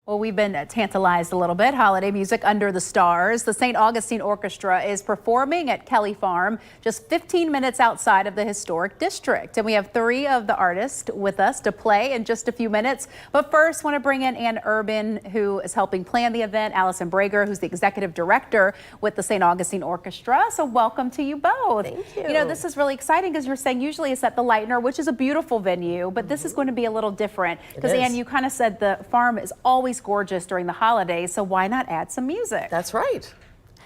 Well, we've been tantalized a little bit. Holiday music under the stars. The St. Augustine Orchestra is performing at Kelly Farm, just 15 minutes outside of the historic district. And we have three of the artists with us to play in just a few minutes. But first, want to bring in Urban, who is helping plan the event, Allyson Breger, who's the executive director with the St. Augustine Orchestra. So welcome to you both. Thank you. You know, this is really exciting because you're saying usually it's at the Lightner, which is a beautiful venue, but this is going to be a little different. Because, Ann, you kind of said the farm is always gorgeous during the holidays, so why not add some music? That's right.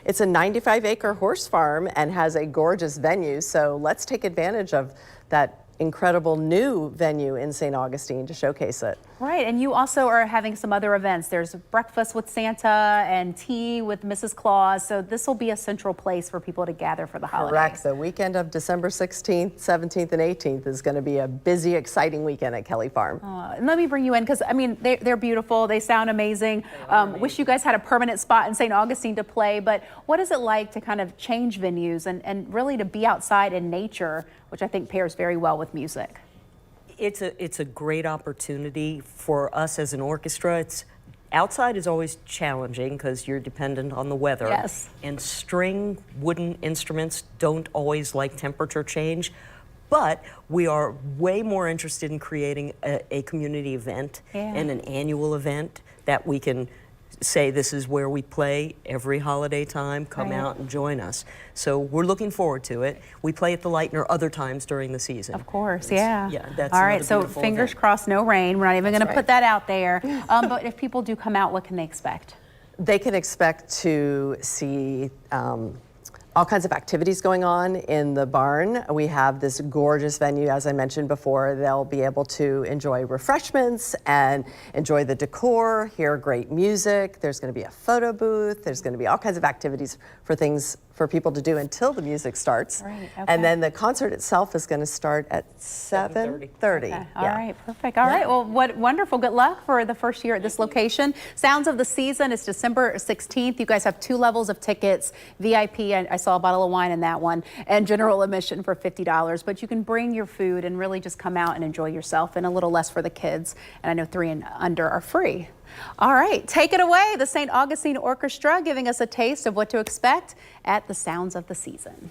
It's a 95-acre horse farm and has a gorgeous venue, so let's take advantage of that incredible new venue in St. Augustine to showcase it. Right, and you also are having some other events. There's breakfast with Santa and tea with Mrs. Claus, so this will be a central place for people to gather for the holidays. Correct. The weekend of December 16th, 17th, and 18th is going to be a busy, exciting weekend at Kelly Farm. And let me bring you in because, I mean, they're beautiful. They sound amazing. Wish you guys had a permanent spot in St. Augustine to play, but what is it like to kind of change venues and really to be outside in nature, which I think pairs very well with music? It's a great opportunity for us as an orchestra. Outside is always challenging because you're dependent on the weather. Yes. And string wooden instruments don't always like temperature change. But we are way more interested in creating a community event and an annual event that we can say this is where we play every holiday time, come out and join us. So we're looking forward to it. We play at the Lightner other times during the season. Of course, yeah. That's all right, so fingers crossed, no rain. We're not even going to put that out there. But if people do come out, what can they expect? They can expect to see all kinds of activities going on in the barn. We have this gorgeous venue, as I mentioned before. They'll be able to enjoy refreshments and enjoy the decor, hear great music. There's going to be a photo booth. There's going to be all kinds of activities for people to do until the music starts. Right, okay. And then the concert itself is going to start at 7:30. Okay. All right, perfect. All right, well, what wonderful. Good luck for the first year at this location. Sounds of the Season is December 16th. You guys have 2 levels of tickets, VIP, and I saw a bottle of wine in that one, and general admission for $50. But you can bring your food and really just come out and enjoy yourself, and a little less for the kids. And I know 3 and under are free. All right, take it away. The St. Augustine Orchestra giving us a taste of what to expect at the Sounds of the Season.